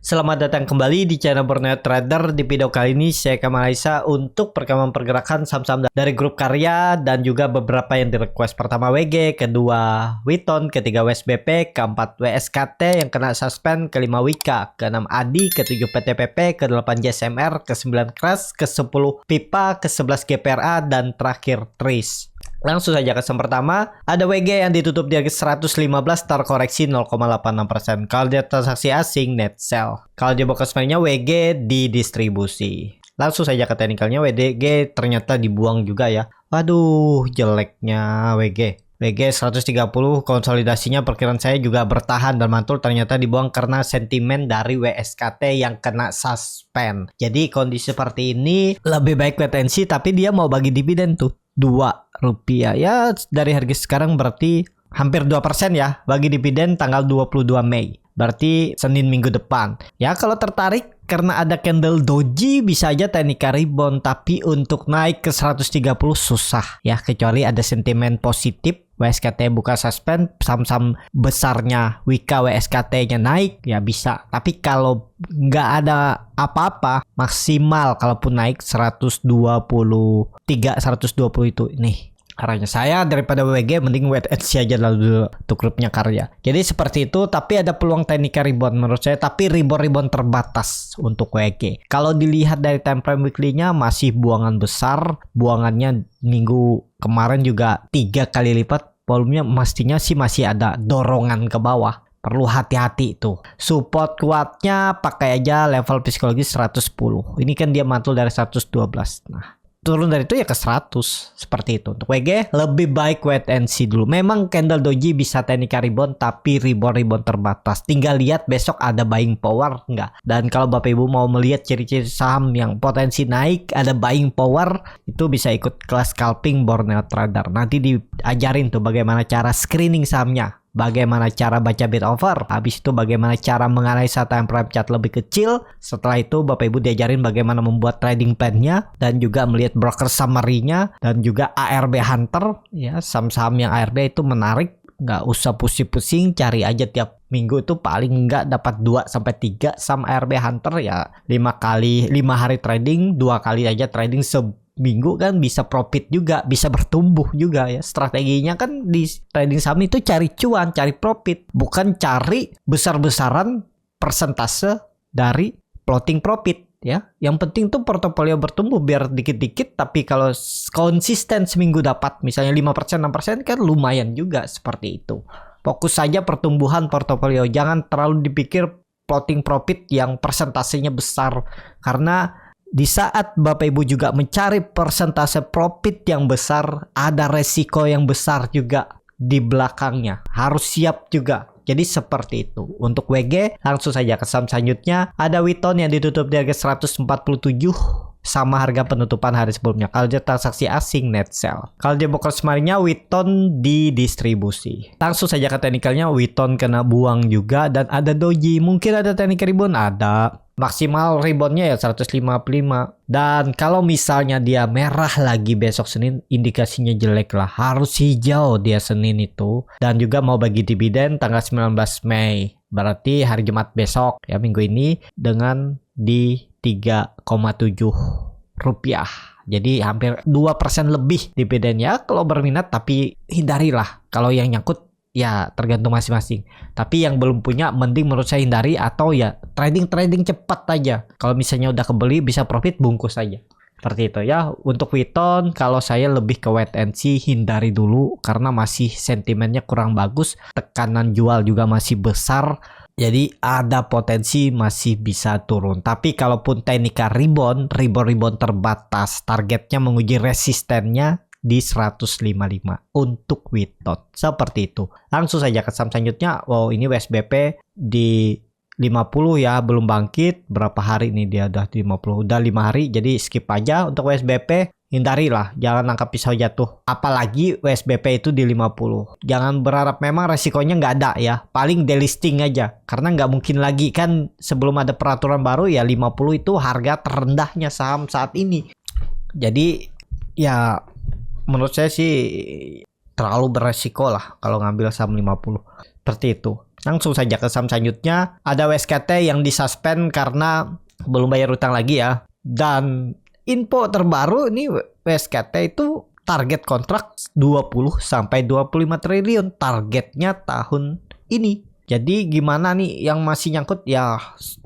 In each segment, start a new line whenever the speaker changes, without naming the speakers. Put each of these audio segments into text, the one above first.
Selamat datang kembali di channel Burnout Trader. Di video kali ini saya akan menganalisa untuk perkembangan pergerakan saham-saham dari grup karya dan juga beberapa yang di request. Pertama WG, kedua Witon, ketiga WSBP, keempat WSKT yang kena suspend, kelima Wika, keenam Adi, ketujuh PTPP, ke-8 JSMR, ke-9 Kras, ke-10 Pipa, ke-11 GPRA, dan terakhir Tris. Langsung saja ke yang pertama, ada WG yang ditutup di harga 115 terkoreksi 0,86%. Kalau dia transaksi asing, net sell. Kalau dia box mainnya WG didistribusi. Langsung saja ke teknikalnya, WG ternyata dibuang juga ya. Waduh, jeleknya WG. WG 130 konsolidasinya perkiraan saya juga bertahan dan mantul, ternyata dibuang karena sentimen dari WSKT yang kena suspend. Jadi kondisi seperti ini lebih baik wait and see, tapi dia mau bagi dividen tuh Rp2 ya, dari harga sekarang berarti hampir 2% ya, bagi dividen tanggal 22 Mei, berarti Senin minggu depan ya. Kalau tertarik karena ada candle doji bisa aja teknika rebound, tapi untuk naik ke 130 susah ya, kecuali ada sentimen positif WSKT buka suspend, saham-saham besarnya Wika WSKT nya naik ya bisa. Tapi kalau nggak ada apa-apa, maksimal kalaupun naik 123 120 itu nih arahnya. Saya daripada WG mending wait and see aja dulu untuk grupnya karya. Jadi seperti itu, tapi ada peluang teknika rebound menurut saya, tapi rebound terbatas untuk WG. Kalau dilihat dari time frame weekly-nya masih buangan besar, buangannya minggu kemarin juga 3 kali lipat, volumenya mestinya sih masih ada dorongan ke bawah. Perlu hati-hati tuh. Support kuatnya pakai aja level psikologis 110. Ini kan dia mantul dari 112. Nah, turun dari itu ya ke 100, seperti itu. Untuk WG lebih baik wait and see dulu. Memang candle doji bisa teknika rebound, tapi rebound terbatas. Tinggal lihat besok ada buying power nggak. Dan kalau Bapak Ibu mau melihat ciri-ciri saham yang potensi naik, ada buying power, itu bisa ikut kelas scalping Burnout Trader. Nanti diajarin tuh bagaimana cara screening sahamnya, bagaimana cara baca bid offer, habis itu bagaimana cara menganalisa time frame chart lebih kecil. Setelah itu Bapak Ibu diajarin bagaimana membuat trading plan-nya dan juga melihat broker summary-nya dan juga ARB Hunter ya. Saham-saham yang ARB itu menarik, nggak usah pusing-pusing, cari aja tiap minggu itu paling nggak dapat 2-3 saham ARB Hunter ya. 5 hari trading, 2 kali aja trading minggu kan bisa profit juga, bisa bertumbuh juga ya. Strateginya kan di trading saham itu cari cuan, cari profit, bukan cari besar-besaran persentase dari floating profit ya. Yang penting tuh portofolio bertumbuh biar dikit-dikit, tapi kalau konsisten seminggu dapat misalnya 5%, 6% kan lumayan juga, seperti itu. Fokus saja pertumbuhan portofolio, jangan terlalu dipikir floating profit yang persentasenya besar, karena di saat Bapak Ibu juga mencari persentase profit yang besar, ada resiko yang besar juga di belakangnya. Harus siap juga. Jadi seperti itu. Untuk WG, langsung saja ke saham selanjutnya. Ada Witon yang ditutup di harga 147 sama harga penutupan hari sebelumnya. Kalau dia transaksi asing, net sell. Kalau dia box kemarinnya, Witon didistribusi. Langsung saja ke teknikalnya, Witon kena buang juga dan ada doji. Mungkin ada teknik rebound, ada. Maksimal reboundnya ya 155. Dan kalau misalnya dia merah lagi besok Senin, indikasinya jelek lah. Harus hijau dia Senin itu. Dan juga mau bagi dividen tanggal 19 Mei. Berarti hari Jumat besok ya, minggu ini, dengan di 3,7 rupiah. Jadi hampir 2% lebih dividennya kalau berminat, tapi hindarilah. Kalau yang nyangkut ya tergantung masing-masing. Tapi yang belum punya mending menurut saya hindari, atau ya trading cepat aja. Kalau misalnya udah kebeli bisa profit, bungkus aja. Seperti itu ya. Untuk Witon kalau saya lebih ke wait and see, hindari dulu karena masih sentimennya kurang bagus, tekanan jual juga masih besar. Jadi ada potensi masih bisa turun. Tapi kalaupun teknika rebound terbatas, targetnya menguji resistennya di 155 untuk Witon. Seperti itu. Langsung saja ke saham selanjutnya. Wow, ini WSBP di 50 ya, belum bangkit. Berapa hari ini dia udah di 50? Udah 5 hari, jadi skip aja untuk WSBP. Hindarilah, jangan angkat pisau jatuh. Apalagi WSBP itu di 50. Jangan berharap, memang resikonya nggak ada ya. Paling delisting aja. Karena nggak mungkin lagi kan, sebelum ada peraturan baru ya 50 itu harga terendahnya saham saat ini. Jadi ya menurut saya sih terlalu beresiko lah kalau ngambil saham 50. Seperti itu. Langsung saja ke saham selanjutnya. Ada WSKT yang disuspend karena belum bayar utang lagi ya. Dan info terbaru ini WSKT itu target kontrak 20 sampai 25 triliun targetnya tahun ini. Jadi gimana nih yang masih nyangkut ya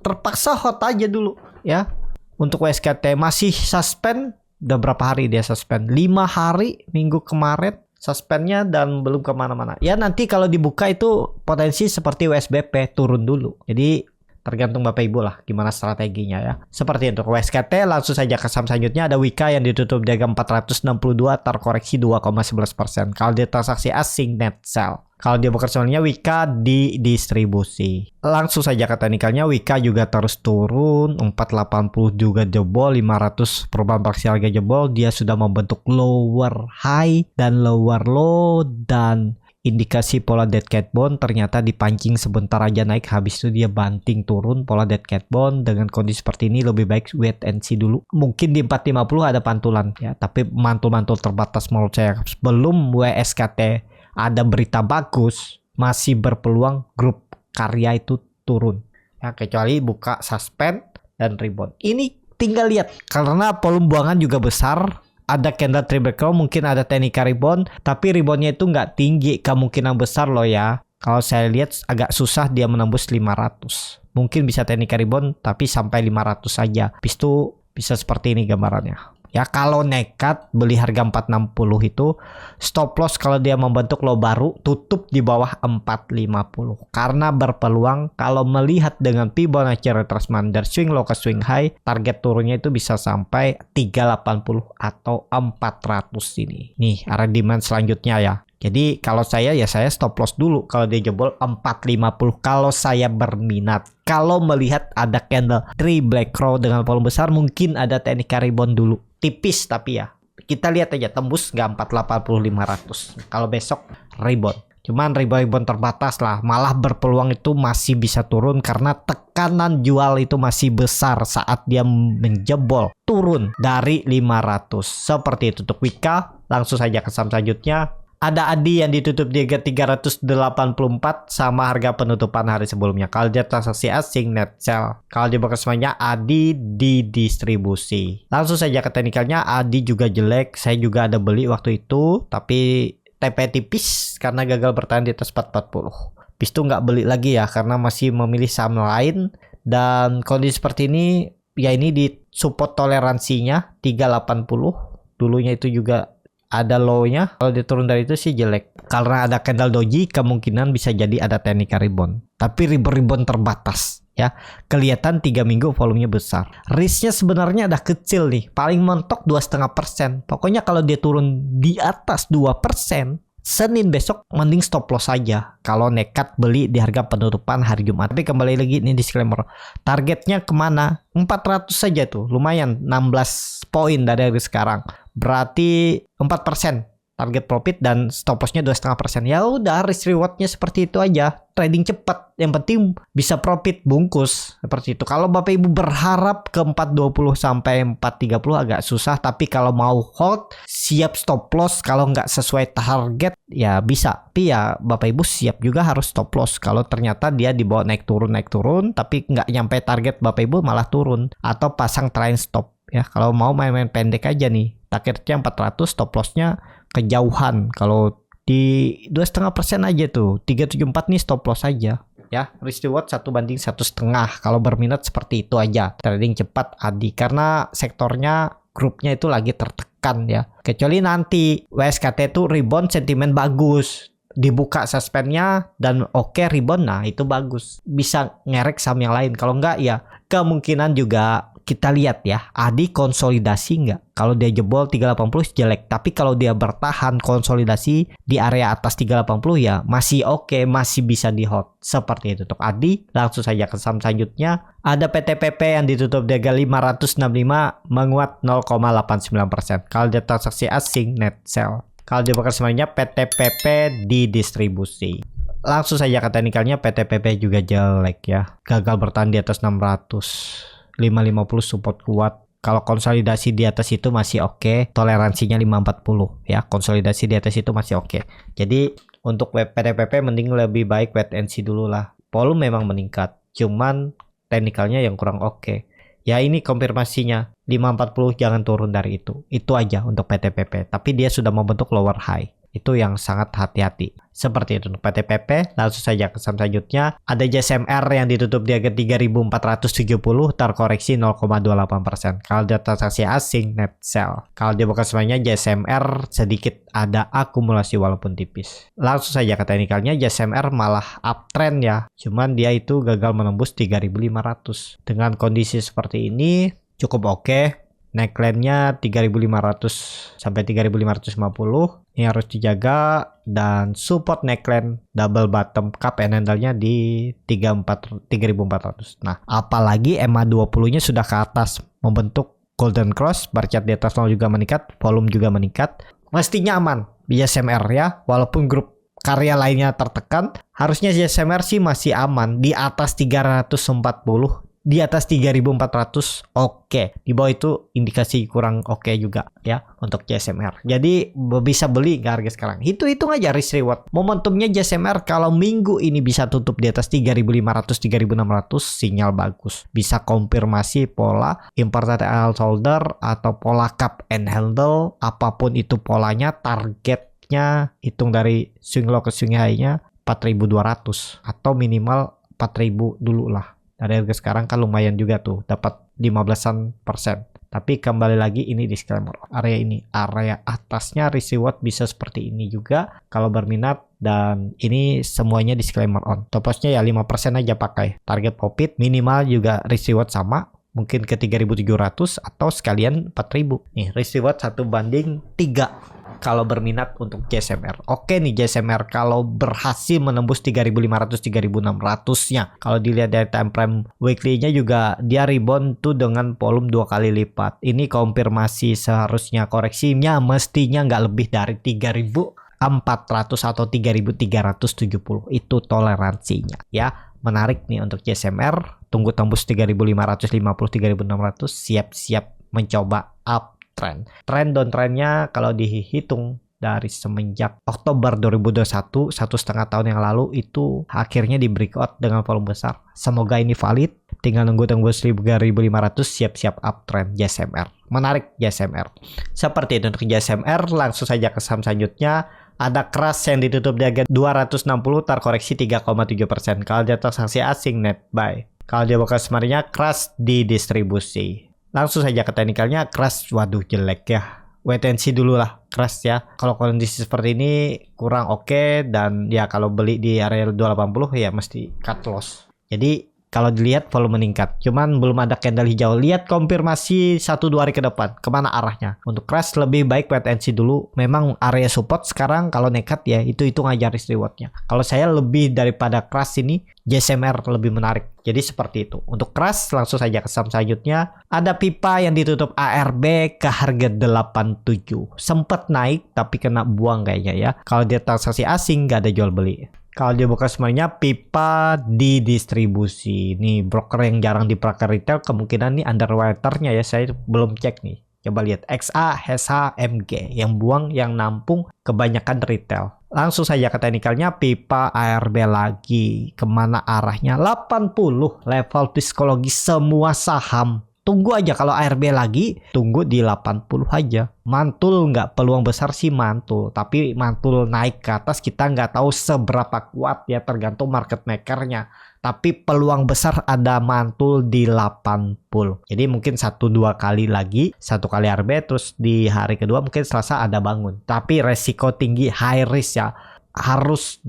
terpaksa hot aja dulu ya. Untuk WSKT masih suspend. Udah berapa hari dia suspend? 5 hari minggu kemarin suspendnya dan belum kemana-mana. Ya nanti kalau dibuka itu potensi seperti WSBP turun dulu. Jadi tergantung Bapak Ibu lah gimana strateginya ya. Seperti untuk WSKT langsung saja ke saham selanjutnya ada Wika yang ditutup di harga 462 terkoreksi 2,11%. Kalau dia transaksi asing net sell. Kalau dia bekerjanya Wika di distribusi. Langsung saja ke teknikalnya Wika juga terus turun 480 juga jebol 500 perubahan fraksi harga jebol. Dia sudah membentuk lower high dan lower low dan indikasi pola dead cat bond ternyata dipancing sebentar aja naik habis itu dia banting turun pola dead cat bond. Dengan kondisi seperti ini lebih baik wait and see dulu. Mungkin di 450 ada pantulan ya, tapi mantul-mantul terbatas menurut saya. Belum WSKT ada berita bagus, masih berpeluang grup karya itu turun ya, kecuali buka suspend dan rebound. Ini tinggal lihat karena volume buangan juga besar. Ada candle triple crown, mungkin ada teknika rebound, tapi reboundnya itu nggak tinggi, kemungkinan besar loh ya. Kalau saya lihat agak susah dia menembus 500. Mungkin bisa teknika rebound tapi sampai 500 saja. Habis itu bisa seperti ini gambarannya. Ya kalau nekat beli harga 460 itu stop loss kalau dia membentuk low baru tutup di bawah 450. Karena berpeluang kalau melihat dengan Fibonacci retracement dari swing low ke swing high, target turunnya itu bisa sampai 380 atau 400 ini. Nih area demand selanjutnya ya. Jadi kalau saya ya saya stop loss dulu kalau dia jebol 450 kalau saya berminat. Kalau melihat ada candle 3 black crow dengan volume besar mungkin ada teknik rebound dulu. Tipis tapi ya. Kita lihat aja tembus nggak 480 500. Kalau besok rebound. Cuman rebound terbatas lah. Malah berpeluang itu masih bisa turun karena tekanan jual itu masih besar saat dia menjebol turun dari 500. Seperti itu untuk Wika. Langsung saja ke saham selanjutnya. Ada Adi yang ditutup di harga 384 sama harga penutupan hari sebelumnya. Kalau dia transaksi asing net sell. Kalau dia bekerjanya Adi di distribusi. Langsung saja ke teknikalnya. Adi juga jelek. Saya juga ada beli waktu itu. Tapi TP tipis karena gagal bertahan di atas 440. Habis itu nggak beli lagi ya karena masih memilih saham lain. Dan kondisi seperti ini ya ini di support toleransinya 380. Dulunya itu juga ada low-nya. Kalau dia turun dari itu sih jelek. Karena ada candle doji, kemungkinan bisa jadi ada teknik rebound. Tapi rebound terbatas ya. Kelihatan 3 minggu volumenya besar. Risknya sebenarnya ada kecil nih. Paling mentok 2,5%. Pokoknya kalau dia turun di atas 2%, Senin besok mending stop loss saja kalau nekat beli di harga penutupan hari Jumat. Tapi kembali lagi ini disclaimer. Targetnya kemana? 400 saja tuh. Lumayan 16 poin dari sekarang. Berarti 4% target profit dan stop lossnya 2,5%. Ya udah risk rewardnya seperti itu aja. Trading cepat. Yang penting bisa profit bungkus. Seperti itu. Kalau Bapak Ibu berharap ke 420 sampai 430 agak susah. Tapi kalau mau hold siap stop loss. Kalau nggak sesuai target ya bisa. Tapi ya Bapak Ibu siap juga harus stop loss. Kalau ternyata dia dibawa naik turun. Tapi nggak nyampe target Bapak Ibu malah turun. Atau pasang trend stop. Ya kalau mau main-main pendek aja nih. Targetnya 400 stop lossnya kejauhan. Kalau di 2,5% aja tuh 374 nih stop loss aja ya. Risk reward 1/1,5. Kalau berminat seperti itu aja. Trading cepat Adi karena sektornya grupnya itu lagi tertekan ya. Kecuali nanti WSKT itu rebound sentimen bagus. Dibuka suspendnya dan oke rebound, nah itu bagus. Bisa ngerek saham yang lain. Kalau enggak ya kemungkinan juga kita lihat ya, Adi konsolidasi nggak? Kalau dia jebol 380 jelek, tapi kalau dia bertahan konsolidasi di area atas 380 ya masih oke, masih bisa di hold. Seperti itu untuk Adi. Langsung saja ke saham selanjutnya. Ada PTPP yang ditutup di harga 565 menguat 0,89%. Kalau dia transaksi asing net sell. Kalau dia bekerjanya PTPP di distribusi. Langsung saja ke teknikalnya PTPP juga jelek ya. Gagal bertahan di atas 600. 550 support kuat. Kalau konsolidasi di atas itu masih oke, toleransinya 540 ya. Konsolidasi di atas itu masih oke. Jadi untuk PTPP mending lebih baik wait and see dulu lah. Volume memang meningkat, cuman teknikalnya yang kurang oke. Ya ini konfirmasinya 540 jangan turun dari itu. Itu aja untuk PTPP. Tapi dia sudah membentuk lower high. Itu yang sangat hati-hati. Seperti itu untuk PTPP. Langsung saja ke saham selanjutnya. Ada JSMR yang ditutup di harga 3.470 terkoreksi 0,28%. Kalau dia transaksi asing net sell. Kalau dia bukan semuanya JSMR sedikit ada akumulasi walaupun tipis. Langsung saja ke teknikalnya, JSMR malah uptrend ya. Cuman dia itu gagal menembus 3.500. Dengan kondisi seperti ini cukup oke. Neckline-nya 3.500 sampai 3.550 ini harus dijaga, dan support neckline double bottom cup and handle-nya di 3.400. Nah, apalagi MA20-nya sudah ke atas membentuk golden cross, bar chart di atas 0 juga meningkat, volume juga meningkat. Mestinya aman JSMR ya, walaupun grup karya lainnya tertekan, harusnya JSMR sih masih aman di atas 340. Di atas 3.400 oke. Di bawah itu indikasi kurang oke juga ya untuk JSMR. Jadi bisa beli ke harga sekarang. Hitung aja risk reward. Momentumnya JSMR kalau minggu ini bisa tutup di atas 3.500 3.600 sinyal bagus. Bisa konfirmasi pola important shoulder atau pola cup and handle, apapun itu polanya, targetnya hitung dari swing low ke swing high-nya 4.200 atau minimal 4.000 dulu lah. Dari harga sekarang kan lumayan juga tuh, dapat 15%. Tapi kembali lagi ini disclaimer. Area atasnya risk reward bisa seperti ini juga kalau berminat, dan ini semuanya disclaimer on. Top loss-nya ya 5% aja pakai. Target profit minimal juga risk reward sama, mungkin ke 3.700 atau sekalian 4.000. Nih risk reward 1:3 kalau berminat untuk JSMR. Oke nih JSMR kalau berhasil menembus 3.500 3.600-nya. Kalau dilihat dari time frame weekly-nya juga dia rebound tuh dengan volume 2 kali lipat. Ini konfirmasi seharusnya koreksinya mestinya nggak lebih dari 3.400 atau 3.370. Itu toleransinya ya. Menarik nih untuk JSMR. Tunggu tembus 3.550 3.600, siap-siap mencoba up trend downtrendnya kalau dihitung dari semenjak Oktober 2021, 1,5 tahun yang lalu, itu akhirnya di breakout dengan volume besar. Semoga ini valid. Tinggal nunggu 3.500, siap-siap uptrend JSMR. Menarik JSMR. Seperti itu untuk JSMR. Langsung saja ke saham selanjutnya. Ada Crush yang ditutup di harga 260 terkoreksi 3,7%. Kalau dia transaksi asing net buy. Kalau dia bukan sebenarnya Crush di distribusi. Langsung saja ke teknikalnya. Crush waduh jelek ya. Wait and see dulu lah Crush ya. Kalau kondisi seperti ini kurang oke, dan ya kalau beli di area 280 ya mesti cut loss. Jadi kalau dilihat volume meningkat, cuman belum ada candle hijau. Lihat konfirmasi 1-2 hari ke depan kemana arahnya. Untuk Crush lebih baik wait and see dulu. Memang area support sekarang kalau nekat ya itu aja risk rewardnya. Kalau saya lebih daripada Crush ini JSMR lebih menarik. Jadi seperti itu. Untuk Crush langsung saja ke saham selanjutnya. Ada Pipa yang ditutup ARB ke harga 87. Sempat naik tapi kena buang kayaknya ya. Kalau dia transaksi asing nggak ada jual beli. Kalau dia bukan semuanya Pipa di distribusi. Nih broker yang jarang dipakai retail, kemungkinan nih underwaternya ya, saya belum cek nih. Coba lihat XA, HSH, MG. Yang buang, yang nampung kebanyakan retail. Langsung saja ke teknikalnya, Pipa ARB lagi. Kemana arahnya? 80 level psikologi semua saham. Tunggu aja kalau ARB lagi, tunggu di 80 aja. Mantul nggak? Peluang besar sih mantul. Tapi mantul naik ke atas kita nggak tahu seberapa kuat ya, tergantung market makernya. Tapi peluang besar ada mantul di 80. Jadi mungkin 1-2 kali lagi, 1 kali ARB, terus di hari kedua mungkin Selasa ada bangun. Tapi resiko tinggi, high risk ya. Harus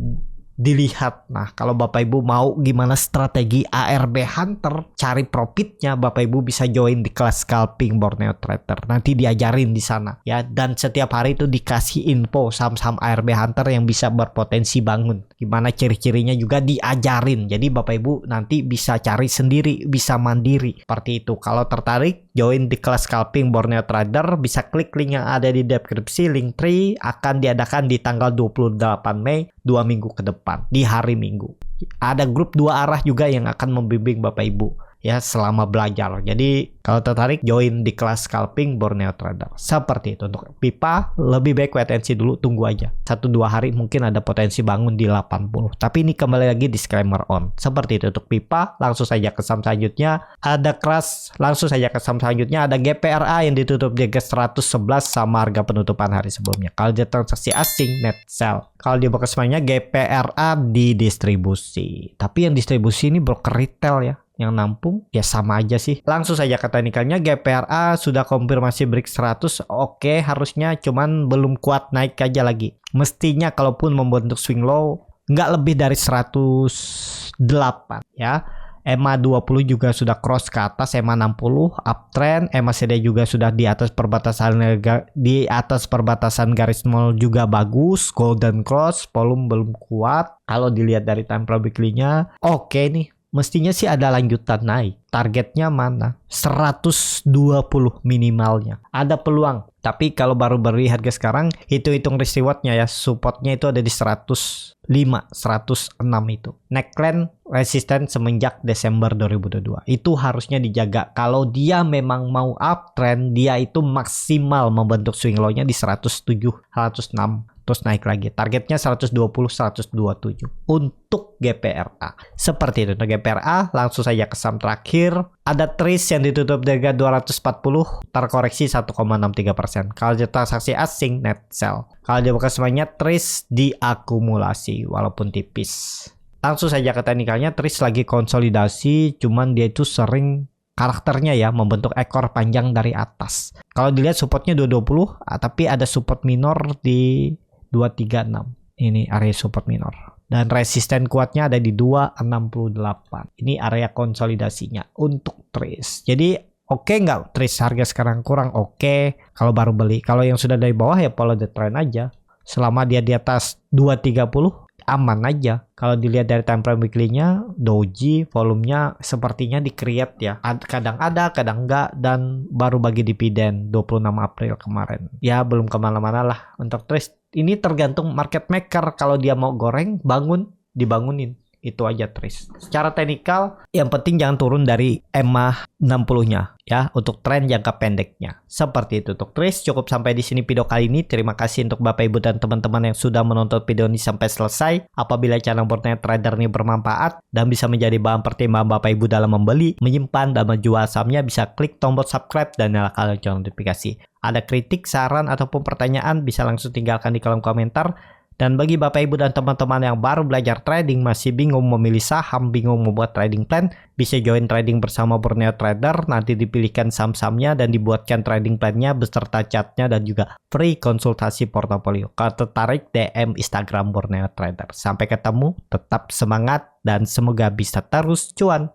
dilihat. Nah, kalau Bapak Ibu mau gimana strategi ARB Hunter, cari profitnya, Bapak Ibu bisa join di kelas scalping Borneo Trader. Nanti diajarin di sana ya, dan setiap hari itu dikasih info saham-saham ARB Hunter yang bisa berpotensi bangun. Gimana ciri-cirinya juga diajarin. Jadi Bapak Ibu nanti bisa cari sendiri, bisa mandiri. Seperti itu. Kalau tertarik join di kelas scalping Borneo Trader, bisa klik link yang ada di deskripsi. Linktree akan diadakan di tanggal 28 Mei, 2 minggu ke depan, di hari Minggu. Ada grup 2 arah juga yang akan membimbing Bapak Ibu ya selama belajar. Jadi kalau tertarik join di kelas scalping Borneo Trader. Seperti itu. Untuk pipa lebih baik wait and see dulu, tunggu aja. 1-2 hari mungkin ada potensi bangun di 80. Tapi ini kembali lagi disclaimer on. Seperti itu untuk pipa. Langsung saja ke saham selanjutnya. Ada keras, langsung saja ke saham selanjutnya. Ada GPRA yang ditutup di harga 111 sama harga penutupan hari sebelumnya. Kalau dia transaksi asing net sell. Kalau di box semuanya GPRA di distribusi. Tapi yang distribusi ini broker retail ya. Yang nampung ya sama aja sih. Langsung saja ke teknikalnya, GPRA sudah konfirmasi break 100. Oke, harusnya cuman belum kuat naik aja lagi. Mestinya kalaupun membentuk swing low nggak lebih dari 108 ya. EMA 20 juga sudah cross ke atas, EMA 60 uptrend, EMA CD juga sudah di atas perbatasan garis nol juga bagus, golden cross, volume belum kuat. Kalau dilihat dari time frame weekly-nya, oke nih. Mestinya sih ada lanjutan naik. Targetnya mana? 120 minimalnya. Ada peluang. Tapi kalau baru beri harga sekarang, hitung risk reward-nya ya. Supportnya itu ada di 105, 106 itu. Neckline resisten semenjak Desember 2022. Itu harusnya dijaga. Kalau dia memang mau uptrend, dia itu maksimal membentuk swing low-nya di 107, 106. Terus naik lagi. Targetnya 120, 127 untuk GPRA. Seperti itu untuk GPRA. Langsung saja ke saham terakhir. Ada TRIS yang ditutup di harga 240, terkoreksi 1,63%. Kalau di transaksi asing net sell. Kalau di buka semuanya TRIS diakumulasi walaupun tipis. Langsung saja ke teknikalnya, TRIS lagi konsolidasi, cuman dia itu sering karakternya ya membentuk ekor panjang dari atas. Kalau dilihat supportnya 220, tapi ada support minor di 236. Ini area support minor. Dan resisten kuatnya ada di 268. Ini area konsolidasinya untuk TRIS. Jadi oke nggak TRIS harga sekarang kurang oke kalau baru beli. Kalau yang sudah dari bawah ya follow the trend aja. Selama dia di atas 230 aman aja. Kalau dilihat dari time frame weekly-nya, doji volumenya sepertinya di-create ya. Kadang ada, kadang enggak, dan baru bagi dividen 26 April kemarin. Ya belum kemana-mana lah untuk TRIS. Ini tergantung market maker. Kalau dia mau goreng, dibangunin. Itu aja TRIS. Secara teknikal, yang penting jangan turun dari EMA 60-nya ya untuk tren jangka pendeknya. Seperti itu untuk TRIS. Cukup sampai di sini video kali ini. Terima kasih untuk Bapak Ibu dan teman-teman yang sudah menonton video ini sampai selesai. Apabila channel Borneo Trader ini bermanfaat dan bisa menjadi bahan pertimbangan Bapak Ibu dalam membeli, menyimpan dan menjual sahamnya, bisa klik tombol subscribe dan nyalakan lonceng notifikasi. Ada kritik, saran ataupun pertanyaan bisa langsung tinggalkan di kolom komentar. Dan bagi Bapak Ibu dan teman-teman yang baru belajar trading, masih bingung memilih saham, bingung membuat trading plan, bisa join trading bersama Borneo Trader. Nanti dipilihkan saham-sahamnya dan dibuatkan trading plan-nya beserta chartnya dan juga free konsultasi portofolio. Kalau tertarik, DM Instagram Borneo Trader. Sampai ketemu, tetap semangat dan semoga bisa terus cuan.